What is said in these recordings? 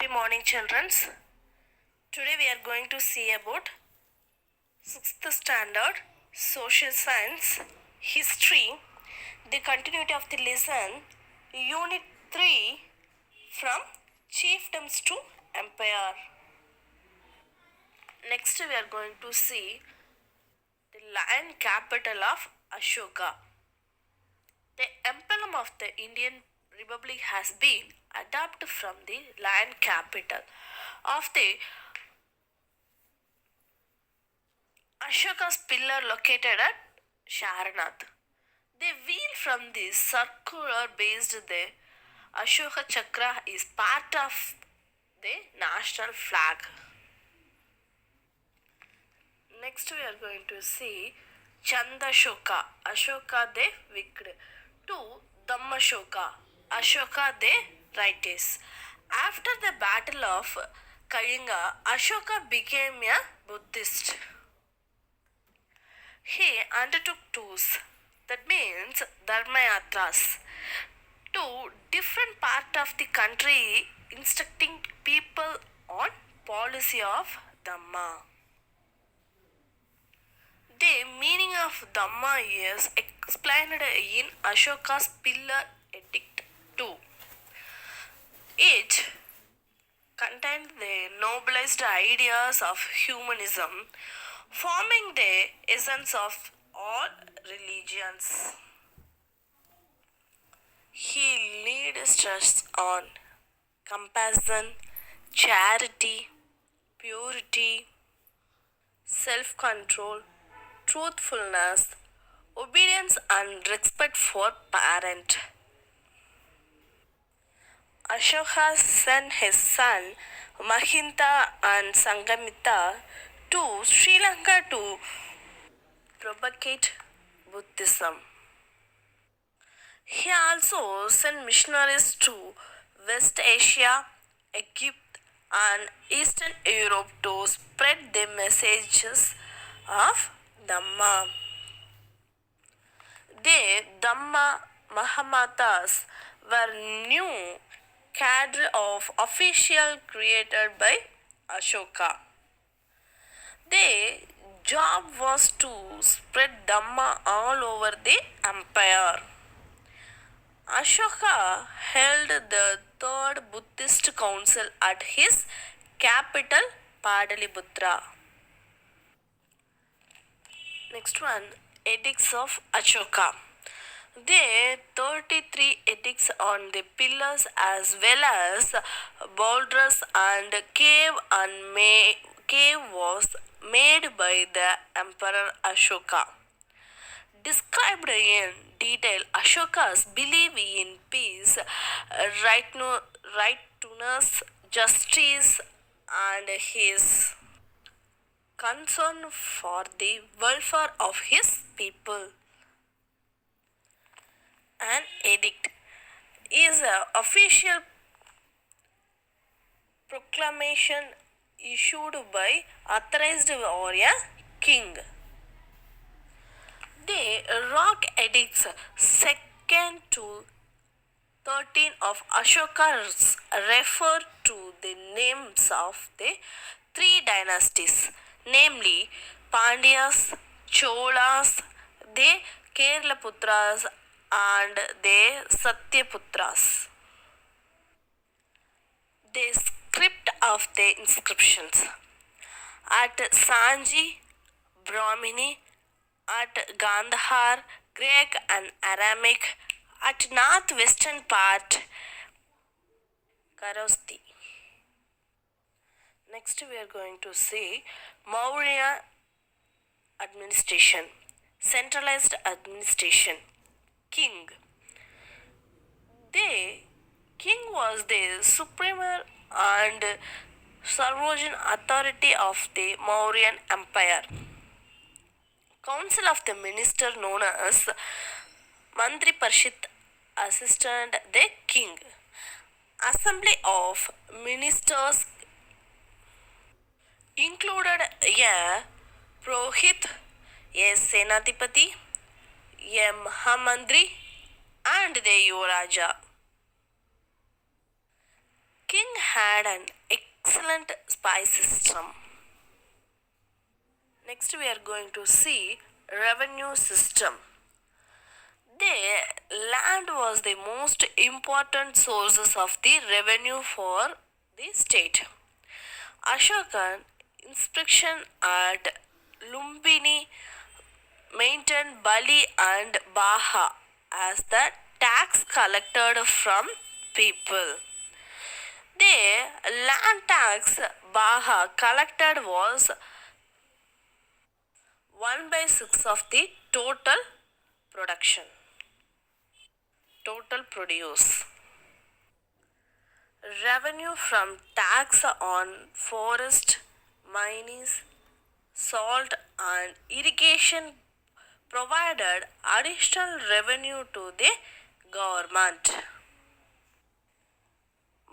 Happy morning, children. Today we are going to see about 6th standard social science history, the continuity of the lesson, unit 3 from chiefdoms to empire. Next we are going to see the lion capital of Ashoka. The emblem of the Indian Republic has been adapted from the lion capital of the Ashoka's pillar located at Sharanath. The wheel from this circular based the Ashoka Chakra is part of the national flag. Next we are going to see Chandashoka, Ashoka the wicked, to Dhammashoka, Ashoka the righteous. After the battle of Kalinga, Ashoka became a Buddhist. He undertook tours, that means Dharmayatras, to different parts of the country, instructing people on policy of Dhamma. The meaning of Dhamma is explained in Ashoka's Pillar Edict 2. It contained the noblest ideas of humanism, forming the essence of all religions. He laid stress on compassion, charity, purity, self-control, truthfulness, obedience and respect for parent. Ashoka sent his son Mahinda and Sangamita to Sri Lanka to propagate Buddhism. He also sent missionaries to West Asia, Egypt and Eastern Europe to spread the messages of Dhamma. The Dhamma Mahamatas were new cadre of official created by Ashoka. Their job was to spread Dhamma all over the empire. Ashoka held the third Buddhist council at his capital Padaliputra. Next one, Edicts of Ashoka. There 33 edicts on the pillars as well as boulders and cave was made by the Emperor Ashoka. Described in detail Ashoka's belief in peace, righteousness, justice, and his concern for the welfare of his people. An edict is an official proclamation issued by authorized or a king. The rock edicts 2nd to 13 of Ashoka refer to the names of the three dynasties, namely Pandyas, Cholas, the Keralaputras and the Satyaputras. The script of the inscriptions at Sanji, Brahmini, at Gandhar, Greek and Aramaic, at northwestern part, Kharosthi. Next we are going to see Maurya administration, centralized administration, king. The king was the supreme and sovereign authority of the Mauryan Empire. Council of the minister known as Mantri Parishad assisted the king. Assembly of ministers included a Prohit, a Senatipati, a Mahamandri and the Yuvaraja. King had had an excellent spy system. Next we are going to see revenue system. The land was the most important sources of the revenue for the state. Ashokan inspection at Lumbini maintained Bali and Baha as the tax collected from people. The land tax Baha collected was 1 by 6 of the total produce. Revenue from tax on forest, mines, salt and irrigation provided additional revenue to the government.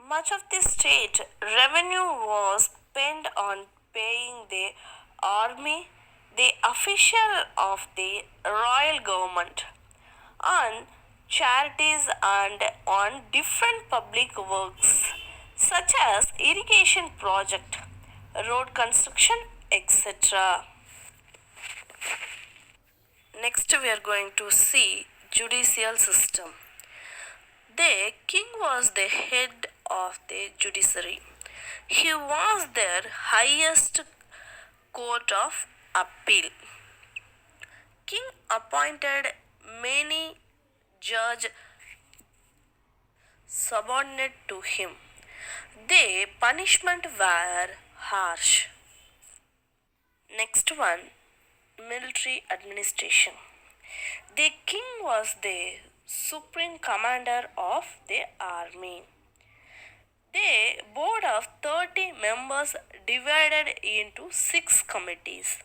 Much of the state revenue was spent on paying the army, the official of the royal government, on charities and on different public works such as irrigation project, road construction, etc. Next we are going to see judicial system. The king was the head of the judiciary. He was their highest court of appeal. King appointed many judges subordinate to him. The punishment were harsh. Next one, military administration. The king was the supreme commander of the army. The board of 30 members divided into 6 committees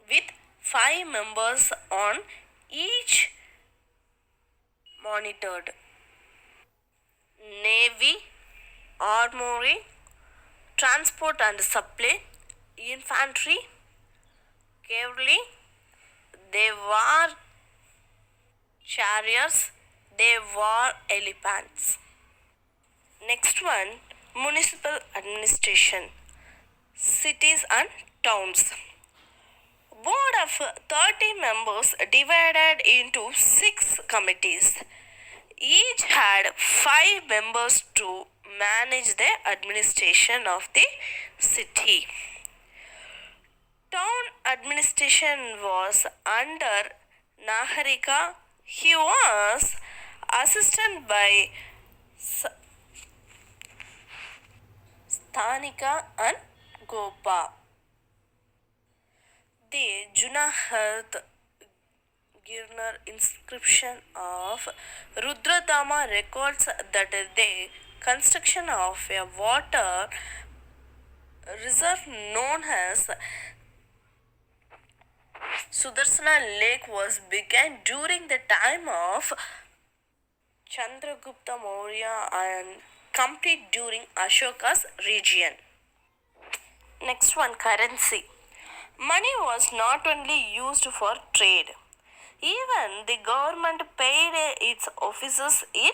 with 5 members on each monitored. Navy, armory, transport and supply, infantry, cavalry, they were chariots, they were elephants. Next one, municipal administration, cities and towns. Board of 30 members divided into 6 committees. Each had 5 members to manage the administration of the city. Town administration was under Naharika. He was assisted by Sthanika and Gopa. The Junaharth Girnar inscription of Rudradama records that the construction of a water reserve known as Sudarsana Lake was begun during the time of Chandragupta Maurya and complete during Ashoka's reign. Next one, currency. Money was not only used for trade. Even the government paid its officers in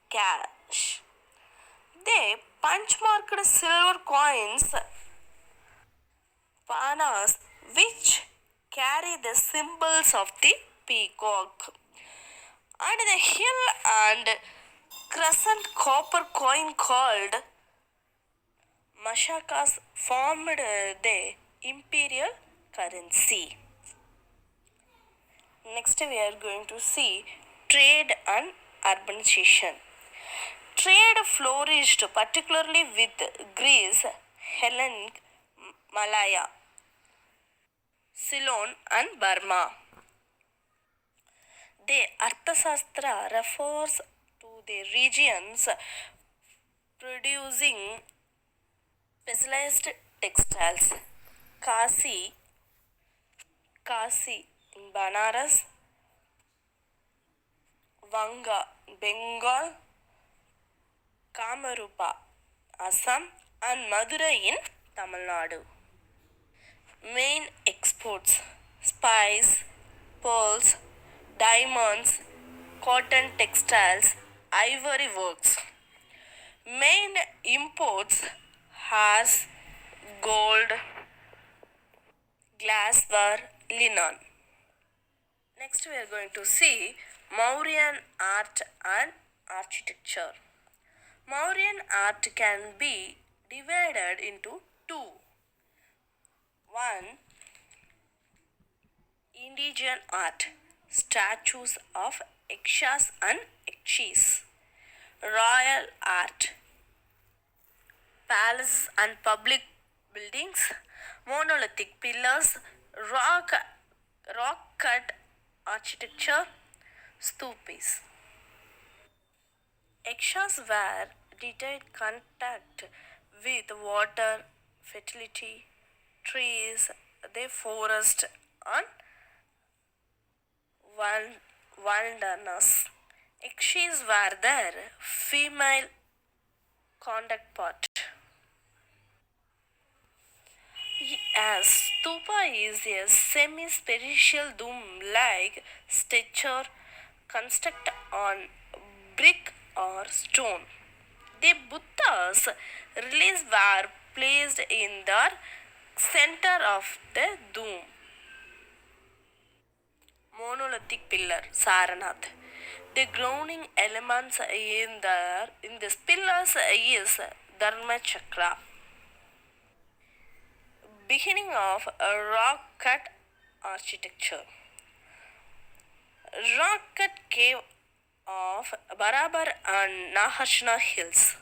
cash. They punch-marked silver coins, panas, which carry the symbols of the peacock, and the hill and crescent copper coin called mashakas formed the imperial currency. Next we are going to see trade and urbanization. Trade flourished particularly with Greece, Hellenic, Malaya, Ceylon and Burma. The Arthashastra refers to the regions producing specialized textiles. Kasi in Banaras, Vanga, Bengal, Kamarupa, Assam and Madurai in Tamil Nadu. Main exports: spice, pearls, diamonds, cotton textiles, ivory works. Main imports has gold, glassware, linen. Next, we are going to see Mauryan art and architecture. Mauryan art can be divided into two. One, indigenous art, statues of Ikshas and Ikshis. Royal art, palaces and public buildings, monolithic pillars, rock, rock cut architecture, stupis. Ikshas were detailed contact with water, fertility, trees, the forest, and wilderness. Ikshis were their female contact part. As stupa is a semi-spiritual dome-like structure constructed on brick or stone. The Buddha's relics were placed in the center of the dome. Monolithic pillar, Saranath. The grounding elements in these pillars is Dharma Chakra. Beginning of a rock cut architecture. Rock cut cave of Barabar and Naharshna hills.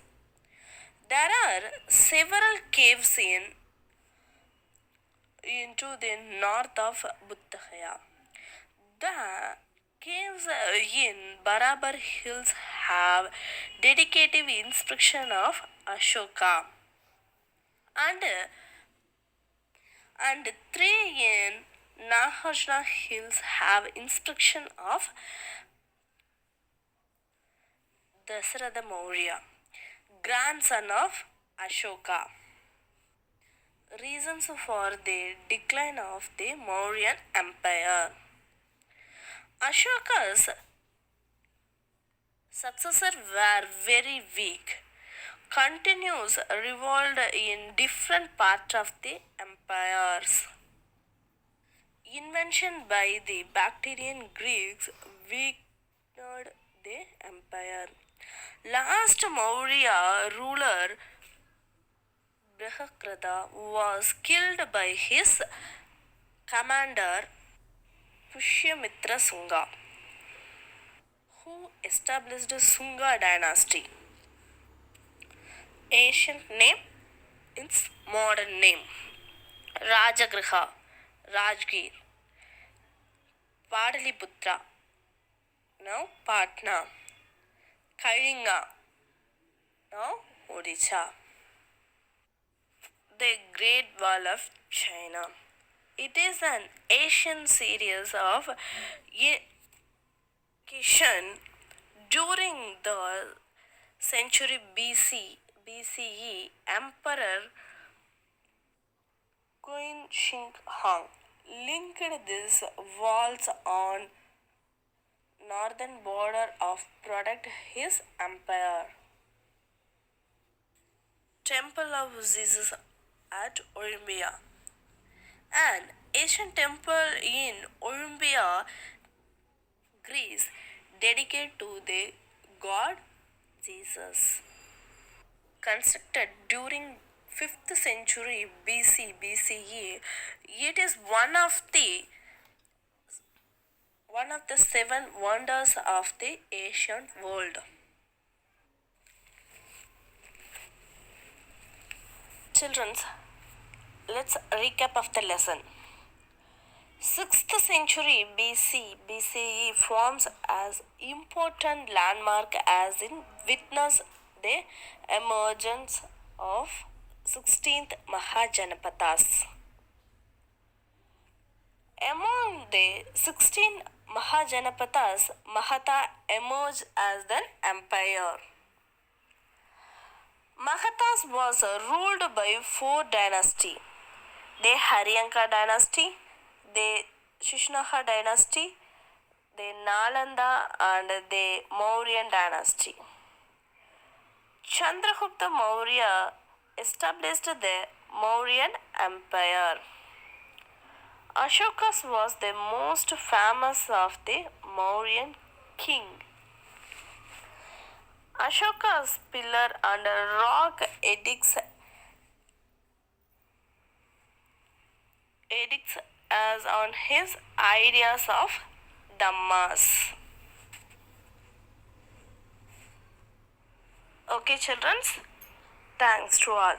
There are several caves into the north of Buddha Gaya. The caves in Barabar hills have dedicated inscription of Ashoka and three in Naharshna hills have inscription of Dasharatha Maurya, grandson of Ashoka. Reasons for the decline of the Mauryan Empire. Ashoka's successors were very weak. Continues revolved in different parts of the empires. Invention by the Bactrian Greeks weakened the empire. Last Maurya ruler Brihakrata was killed by his commander Pushyamitra Sunga, who established Sunga dynasty. Ancient name, its modern name. Rajagriha, Rajgir, Padaliputra, now Patna, Kalinga, now Odisha. The Great Wall of China. It is an Asian series of Kishan during the century BCE. Emperor Qin Shi Huang linked these walls on northern border of protect his empire. Temple of Jesus at Olympia. An ancient temple in Olympia, Greece, dedicated to the god Jesus. Constructed during 5th century BCE, it is one of the seven wonders of the ancient world. Children, let's recap of the lesson. 6th century BCE forms as important landmark as in witness the emergence of 16th Mahajanapadas. Among the 16 Mahajanapadas, Mahatha emerged as an empire. Mahathas was ruled by four dynasties: the Haryanka dynasty, the Shishnaha dynasty, the Nalanda, and the Mauryan dynasty. Chandragupta Maurya established the Mauryan Empire. Ashoka was the most famous of the Mauryan king. Ashoka's pillar and rock edicts as on his ideas of Dhammas. Okay, children. Thanks to all.